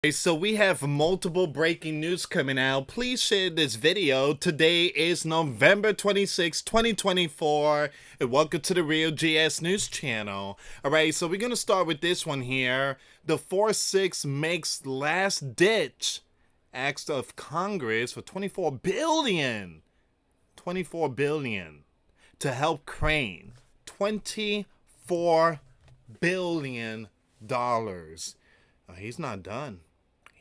Okay, so we have multiple breaking news coming out. Please share this video. Today is November 26, 2024, and welcome to the Real GS News channel. Alright, so we're going to start with this one here. The 4-6 makes last ditch act of Congress for $24 billion to help Ukraine. $24 billion. He's not done.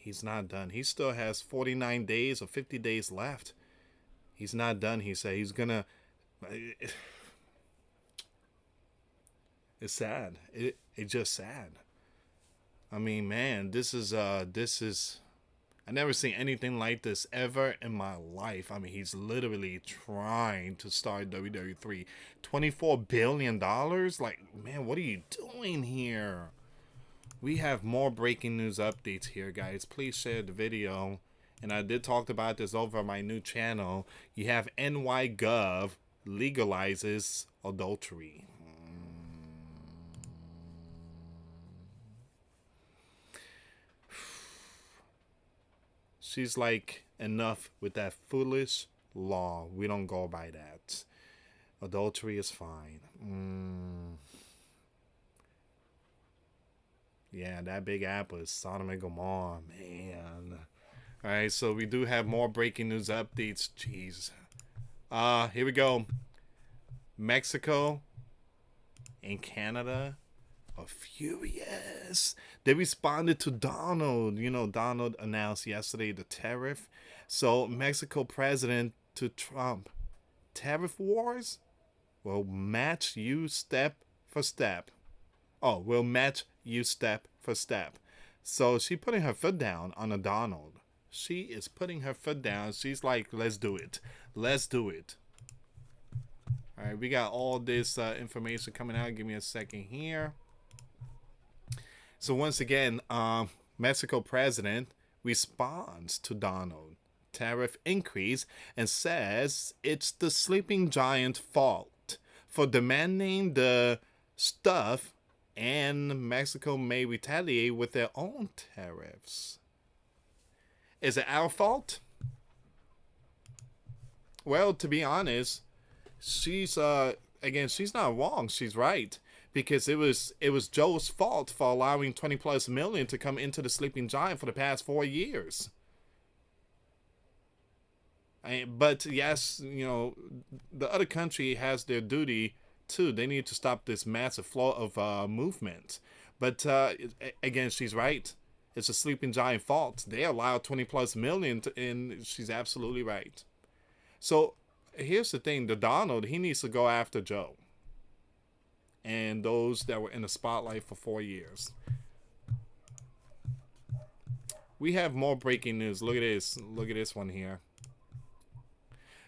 He's not done. He still has 49 days or 50 days left. He's not done. He said he's gonna. It's sad. It's just sad. I mean, man, this is. I never seen anything like this ever in my life. I mean, he's literally trying to start WWE. $24 billion? Like, man, what are you doing here? We have more breaking news updates here, guys. Please share the video. And I did talk about this over my new channel. You have NY.gov legalizes adultery. She's like, enough with that foolish law. We don't go by that. Adultery is fine. Yeah, that Big Apple is Sodom and Gomorrah, man. Alright, so we do have more breaking news updates. Jeez. Here we go. Mexico and Canada are furious. They responded to Donald. You know, Donald announced yesterday the tariff. So, Mexico president to Trump. Tariff wars will match you step for step. Oh, we'll match you step for step. So she putting her foot down on a Donald. She is putting her foot down. She's like, let's do it. Let's do it. All right, we got all this information coming out. Give me a second here. So once again, Mexico president responds to Donald tariff increase and says it's the sleeping giant fault for demanding the stuff, and Mexico may retaliate with their own tariffs. Is it our fault? Well, to be honest, she's she's not wrong. She's right, because it was Joe's fault for allowing 20+ million to come into the sleeping giant for the past 4 years. But yes, you know, the other country has their duty too. They need to stop this massive flow of movement. But again, she's right. It's a sleeping giant fault. They allowed 20+ million, and she's absolutely right. So here's the thing: the Donald, he needs to go after Joe and those that were in the spotlight for 4 years. We have more breaking news. Look at this. Look at this one here.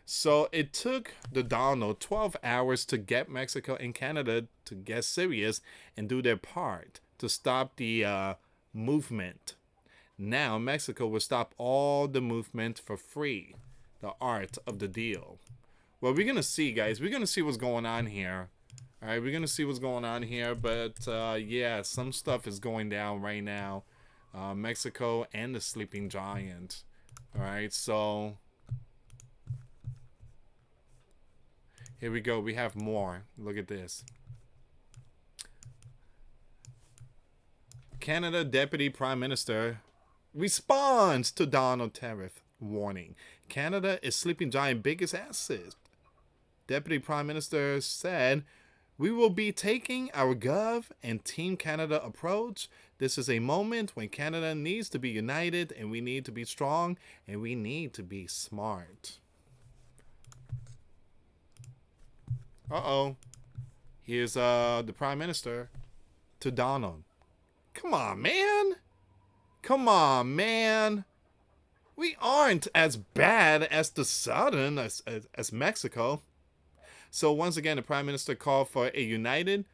So it took the Donald 12 hours to get Mexico and Canada to get serious and do their part to stop the movement. Now Mexico will stop all the movement for free. The art of the deal. Well, we're going to see, guys. We're going to see what's going on here. All right, we're going to see what's going on here. But yeah, some stuff is going down right now. Mexico and the sleeping giant. All right, so here we go. We have more. Look at this. Canada Deputy Prime Minister responds to Donald tariff warning. Canada is sleeping giant biggest asset. Deputy Prime Minister said, "We will be taking our Gov and Team Canada approach. This is a moment when Canada needs to be united, and we need to be strong, and we need to be smart." Uh-oh. Here's the Prime Minister to Donald. Come on, man. Come on, man. We aren't as bad as the Southern, as Mexico. So once again, the Prime Minister called for a united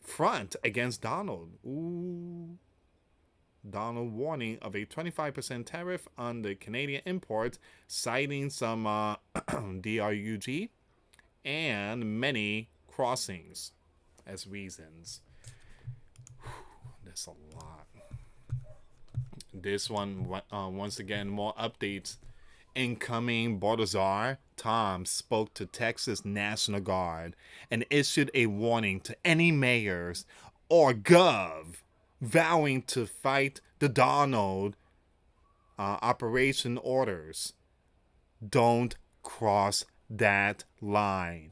front against Donald. Ooh. Donald warning of a 25% tariff on the Canadian imports, citing some DRUG and many crossings as reasons. Whew, that's a lot. This one, once again, more updates. Incoming Baltazar Tom spoke to Texas National Guard and issued a warning to any mayors or gov vowing to fight the Donald operation orders. Don't cross that line.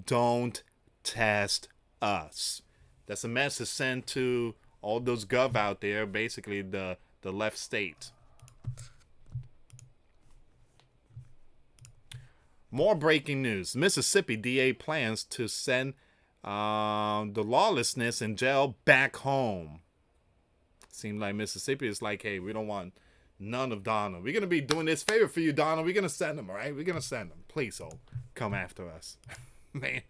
Don't test us. That's a message sent to all those gov out there, basically the left state. More breaking news. Mississippi DA plans to send the lawlessness in jail back home. Seems like Mississippi is like, hey, we don't want none of Donald. We're going to be doing this favor for you, Donald. We're going to send him, all right? We're going to send him. Please, come after us. Man.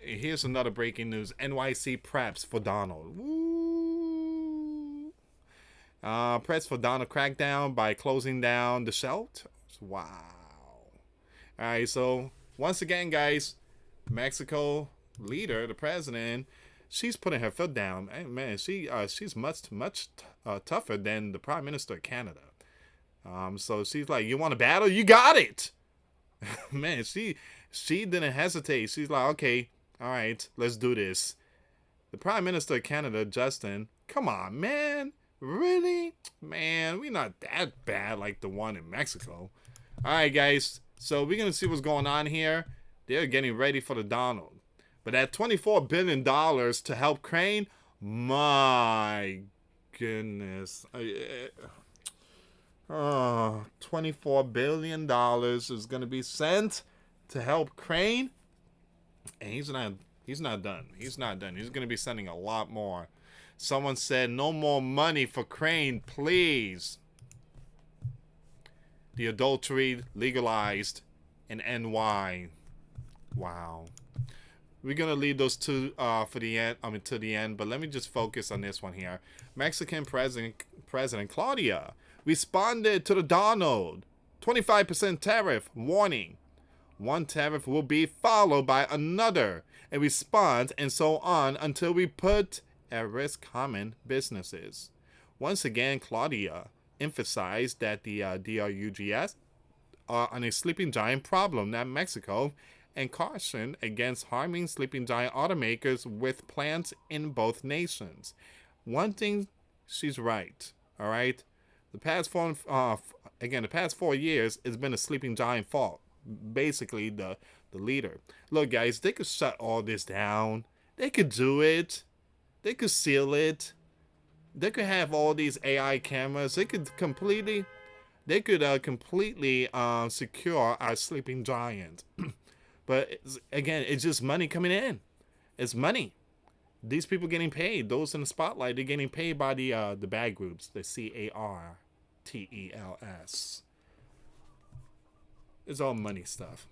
Here's another breaking news. NYC preps for Donald. Woo. Preps for Donald crackdown by closing down the shelters. Wow. All right, so once again, guys, Mexico leader, the president, she's putting her foot down. Hey, man, she's much tougher than the Prime Minister of Canada. So she's like, you want to battle? You got it. Man, she didn't hesitate. She's like, okay, all right, let's do this. The Prime Minister of Canada, Justin, come on, man. Really? Man, we're not that bad like the one in Mexico. All right, guys. So we're going to see what's going on here. They're getting ready for the Donald. But at $24 billion to help Crane, my goodness. $24 billion is going to be sent to help Crane. And he's not done. He's not done. He's going to be sending a lot more. Someone said, no more money for Crane, please. The adultery legalized in NY. Wow. We're gonna leave those two for the end. To the end. But let me just focus on this one here. Mexican President Claudia responded to the Donald 25% tariff warning. One tariff will be followed by another, a response, and so on until we put at risk common businesses. Once again, Claudia emphasized that the DRUGS are on a sleeping giant problem, not Mexico, and cautioned against harming sleeping giant automakers with plants in both nations. One thing, she's right. All right, the past 4 years has been a sleeping giant fault. Basically, the leader. Look, guys, they could shut all this down. They could do it. They could seal it. They could have all these AI cameras. They could completely secure our sleeping giant. But again, it's just money coming in. It's money. These people getting paid. Those in the spotlight, they're getting paid by the bad groups, the CARTELS. It's all money stuff.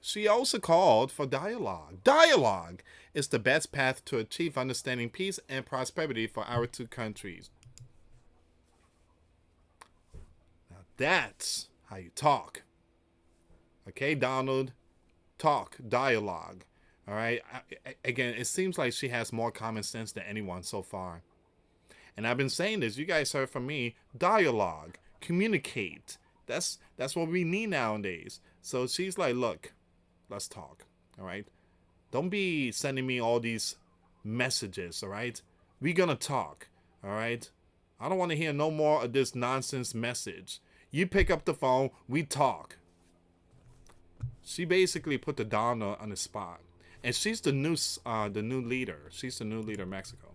She also called for dialogue. Dialogue is the best path to achieve understanding, peace, and prosperity for our two countries. Now that's how you talk. Okay, Donald? Talk. Dialogue. All right? Again, it seems like she has more common sense than anyone so far. And I've been saying this. You guys heard from me. Dialogue. Communicate. That's what we need nowadays. So she's like, look, let's talk. All right? Don't be sending me all these messages. All right? We're going to talk. All right? I don't want to hear no more of this nonsense message. You pick up the phone. We talk. She basically put the Donald on the spot. And she's the new leader. She's the new leader of Mexico.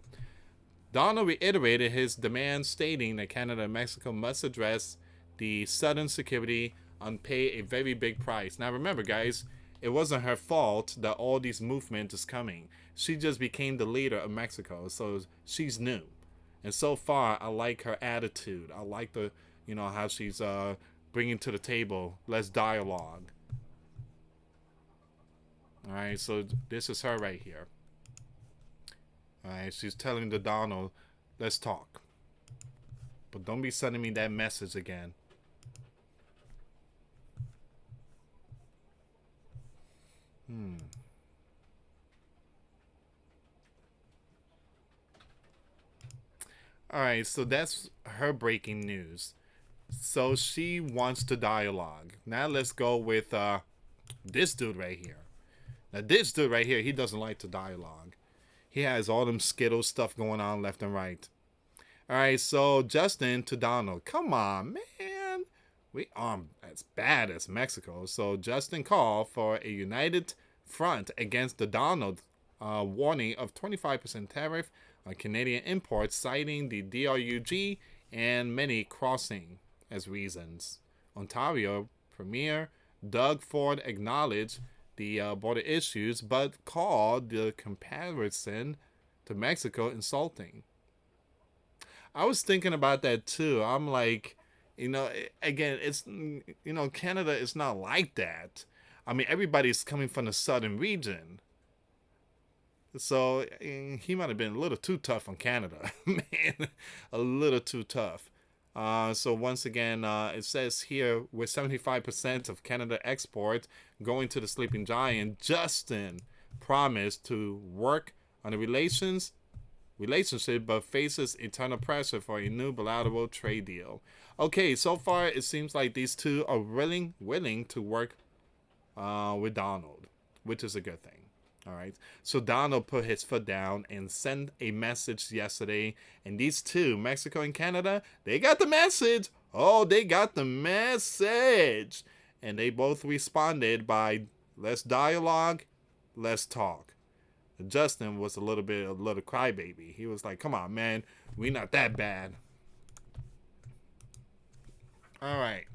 Donald reiterated his demand, stating that Canada and Mexico must address the sudden security and pay a very big price. Now remember, guys, it wasn't her fault that all these movement is coming. She just became the leader of Mexico, so she's new. And so far, I like her attitude. I like the, how she's bringing to the table. Let's dialogue. All right, so this is her right here. All right, she's telling the Donald, let's talk. But don't be sending me that message again. All right, so that's her breaking news. So she wants to dialogue. Now let's go with this dude right here. Now this dude right here, he doesn't like to dialogue. He has all them Skittle stuff going on left and right. All right, so Justin to Donald. Come on, man. We aren't as bad as Mexico. So Justin called for a united front against the Donald warning of 25% tariff on Canadian imports, citing the DRUG and many crossing as reasons. Ontario Premier Doug Ford acknowledged the border issues, but called the comparison to Mexico insulting. I was thinking about that too. I'm like, again, it's, Canada is not like that. I mean, everybody's coming from the southern region. So he might have been a little too tough on Canada, man, a little too tough. So once again, it says here with 75% of Canada exports going to the sleeping giant, Justin promised to work on the relationship, but faces eternal pressure for a new bilateral trade deal. Okay, so far it seems like these two are willing to work with Donald, which is a good thing. All right. So Donald put his foot down and sent a message yesterday. And these two, Mexico and Canada, they got the message. Oh, they got the message. And they both responded by, let's dialogue, let's talk. Justin was a little crybaby. He was like, come on, man. We not that bad. All right.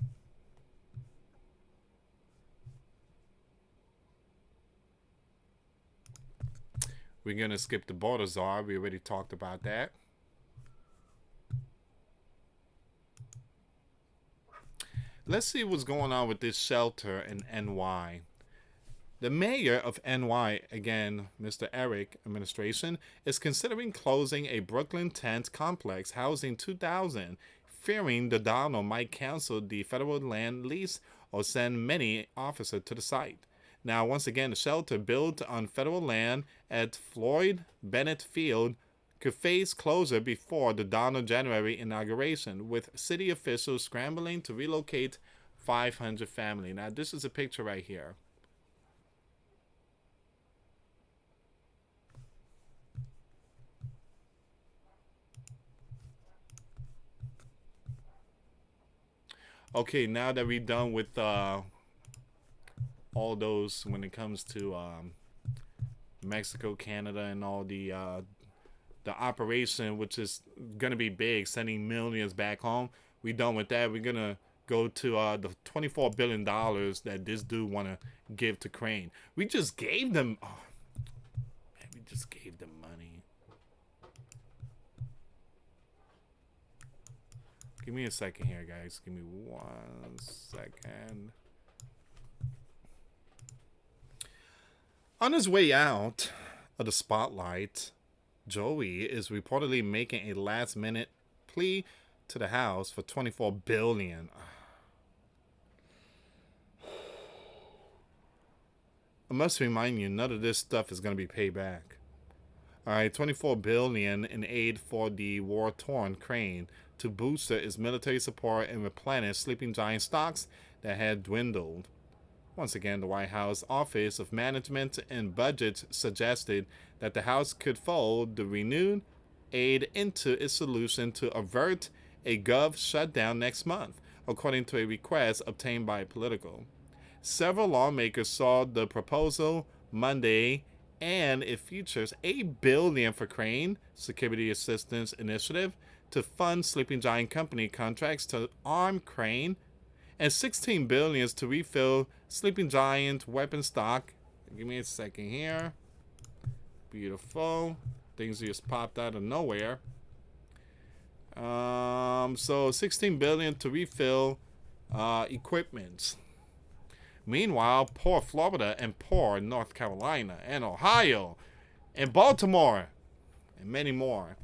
We're going to skip the border czar. We already talked about that. Let's see what's going on with this shelter in NY. The mayor of NY, again, Mr. Eric administration, is considering closing a Brooklyn tent complex housing 2,000, fearing the Donald might cancel the federal land lease or send many officers to the site. Now, once again, the shelter built on federal land at Floyd Bennett Field could face closure before the Donald January inauguration, with city officials scrambling to relocate 500 families. Now, this is a picture right here. Okay, now that we're done with all those when it comes to Mexico, Canada, and all the operation, which is gonna be big, sending millions back home. We done with that. We're gonna go to the $24 billion that this dude wanna give to Crane. We just gave them. Oh, man, we just gave them money. Give me a second here, guys. Give me 1 second. On his way out of the spotlight, Joey is reportedly making a last-minute plea to the House for $24 billion. I must remind you, none of this stuff is going to be paid back. All right, $24 billion in aid for the war-torn Crane to boost its military support and replenish sleeping giant stocks that had dwindled. Once again, the White House Office of Management and Budget suggested that the House could fold the renewed aid into its solution to avert a Gov shutdown next month, according to a request obtained by Politico. Several lawmakers saw the proposal Monday, and it features $8 billion for Crane Security Assistance Initiative to fund sleeping giant company contracts to arm Crane, and $16 billion to refill sleeping giant weapon stock. Give me a second here. Beautiful. Things just popped out of nowhere. So $16 billion to refill equipment. Meanwhile, poor Florida and poor North Carolina and Ohio and Baltimore and many more.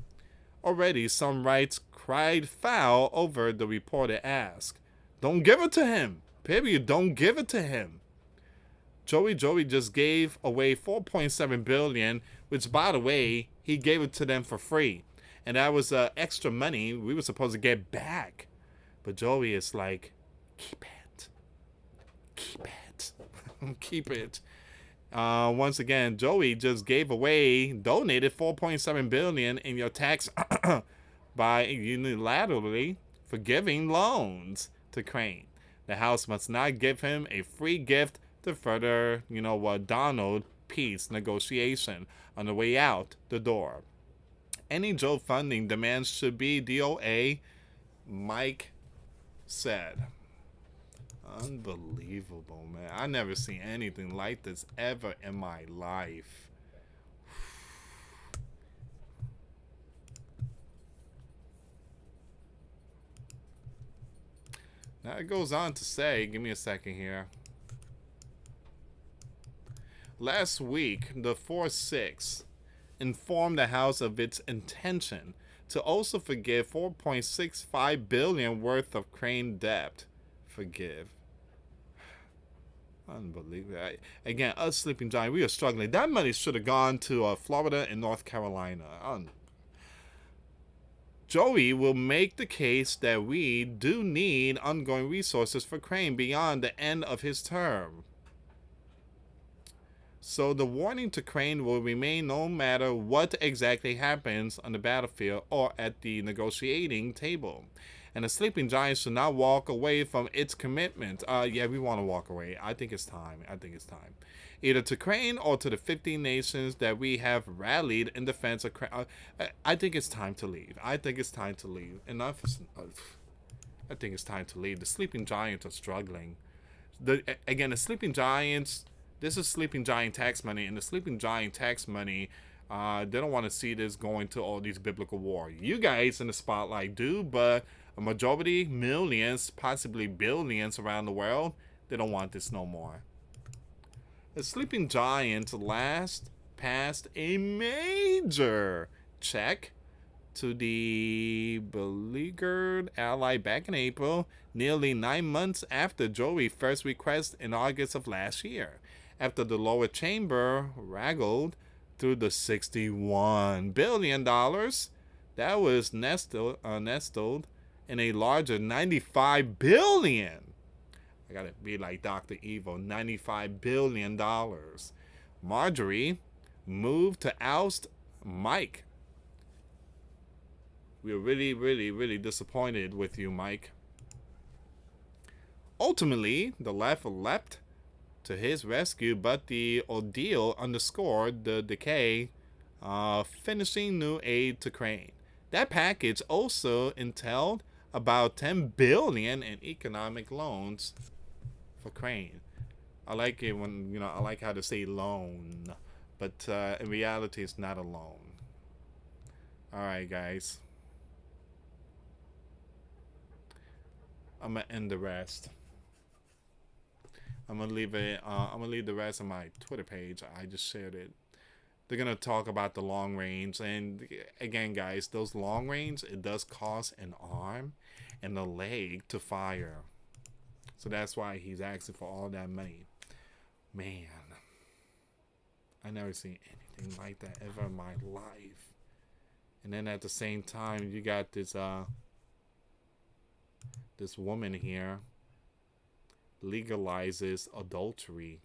Already, some rights cried foul over the reported ask. Don't give it to him. Period. Don't give it to him. Joey just gave away $4.7 billion, which, by the way, he gave it to them for free. And that was extra money we were supposed to get back. But Joey is like, keep it. Keep it. Keep it. Once again, Joey just donated $4.7 billion in your tax by unilaterally forgiving loans to Crane. The House must not give him a free gift to further, Donald peace negotiation on the way out the door. Any Joe funding demands should be DOA, Mike said. Unbelievable, man. I never seen anything like this ever in my life. Now it goes on to say, give me a second here. Last week, the 4-6 informed the House of its intention to also forgive $4.65 billion worth of Crane debt. Forgive. Unbelievable. Again, us Sleeping Giant, we are struggling. That money should have gone to Florida and North Carolina. Joey will make the case that we do need ongoing resources for Crane beyond the end of his term. So the warning to Crane will remain no matter what exactly happens on the battlefield or at the negotiating table. And the Sleeping Giant should not walk away from its commitment. Yeah, we want to walk away. I think it's time. Either to Crane or to the 15 nations that we have rallied in defense of Crane. I think it's time to leave. I think it's time to leave. I think it's time to leave. The Sleeping Giants are struggling. The Sleeping Giants, this is Sleeping Giant tax money, and the Sleeping Giant tax money, they don't want to see this going to all these biblical wars. You guys in the spotlight do, but a majority, millions, possibly billions around the world, they don't want this no more. The Sleeping Giants last passed a major check to the beleaguered ally back in April, nearly 9 months after Joey's first request in August of last year, after the lower chamber wrangled through the $61 billion that was nestled in a larger $95 billion. I gotta be like Dr. Evil, $95 billion. Marjorie moved to oust Mike. We were really, really, really disappointed with you, Mike. Ultimately, the left leapt to his rescue, but the ordeal underscored the decay, finishing new aid to Crane. That package also entailed about $10 billion in economic loans for Crane. I like it when, I like how to say loan, but in reality, it's not a loan. All right, guys. I'm gonna end the rest. I'm gonna leave it. I'm gonna leave the rest on my Twitter page. I just shared it. They're gonna talk about the long range, and again, guys, those long range, it does cost an arm and a leg to fire. So that's why he's asking for all that money. Man, I never seen anything like that ever in my life. And then at the same time, you got this this woman here legalizes adultery.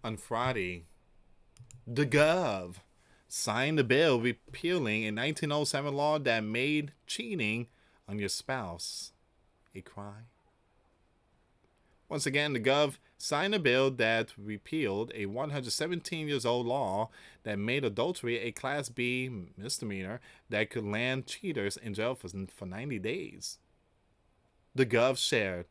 On Friday, the Gov signed a bill repealing a 1907 law that made cheating on your spouse a crime. Once again, the Gov signed a bill that repealed a 117-year-old law that made adultery a Class B misdemeanor that could land cheaters in jail for 90 days. The Gov shared,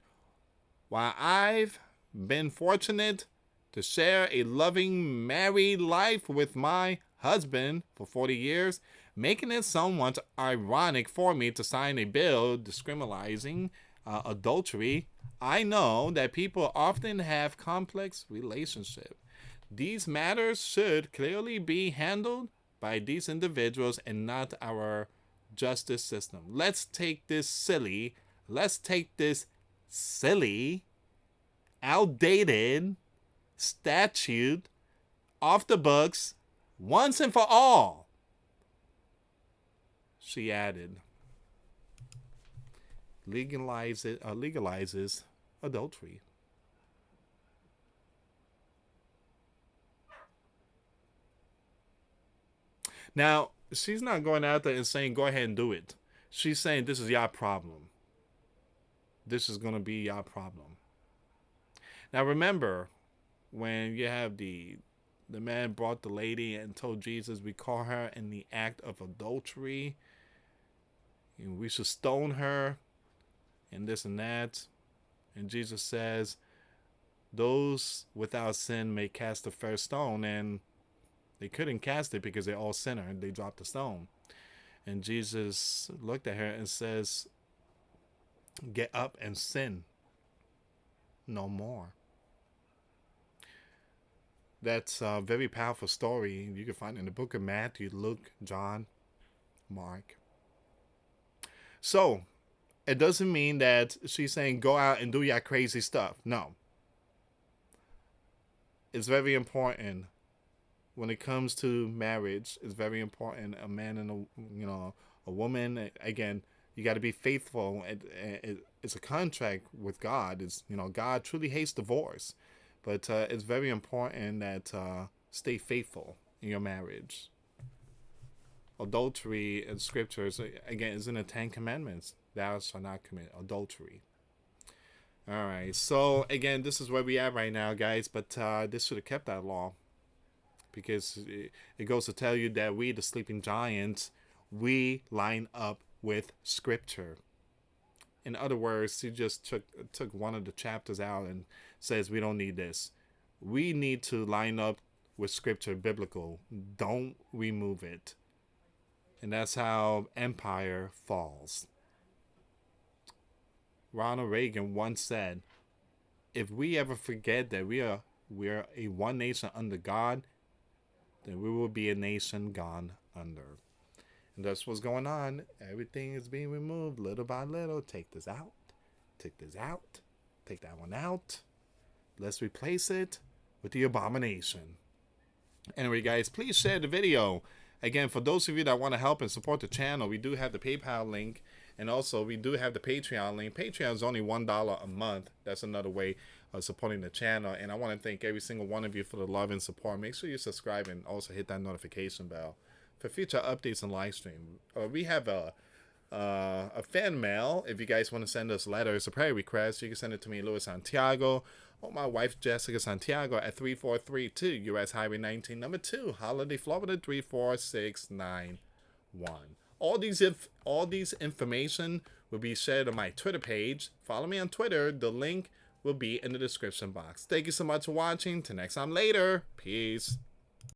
"While I've been fortunate to share a loving married life with my husband for 40 years, making it somewhat ironic for me to sign a bill discriminating adultery, I know that people often have complex relationships. These matters should clearly be handled by these individuals and not our justice system. Let's take this silly outdated statute off the books once and for all. She added, legalizes adultery. Now, she's not going out there and saying, go ahead and do it. She's saying, this is your problem. This is going to be your problem. Now, remember, when you have the man brought the lady and told Jesus, we call her in the act of adultery. And we should stone her and this and that. And Jesus says, those without sin may cast the first stone. And they couldn't cast it because they're all sinner and they dropped the stone. And Jesus looked at her and says, get up and sin no more. That's a very powerful story. You can find it in the book of Matthew, Luke, John, Mark. So, it doesn't mean that she's saying go out and do your crazy stuff. No. It's very important when it comes to marriage. It's very important. A man and a woman. Again, you got to be faithful. It's a contract with God. It's God truly hates divorce, but it's very important that stay faithful in your marriage. Adultery in scriptures, again, is in the 10 Commandments. Thou shalt not commit adultery. All right. So, again, this is where we are right now, guys. But this should have kept that law. Because it goes to tell you that we, the sleeping giants, we line up with scripture. In other words, he just took one of the chapters out and says we don't need this. We need to line up with scripture, biblical. Don't remove it. And that's how empire falls. Ronald Reagan once said, if we ever forget that we are a one nation under God, then we will be a nation gone under. And that's what's going on. Everything is being removed little by little. Take this out. Take this out. Take that one out. Let's replace it with the abomination. Anyway, guys, please share the video. Again, for those of you that want to help and support the channel, we do have the PayPal link. And also, we do have the Patreon link. Patreon is only $1 a month. That's another way of supporting the channel. And I want to thank every single one of you for the love and support. Make sure you subscribe and also hit that notification bell for future updates and live stream. We have a fan mail. If you guys want to send us letters or prayer requests, you can send it to me, US Santiago, or my wife, Jessica Santiago, at 3432 US Highway 19, number 2, Holiday, Florida 34691. All these information will be shared on my Twitter page. Follow me on Twitter. The link will be in the description box. Thank you so much for watching. Till next time later. Peace.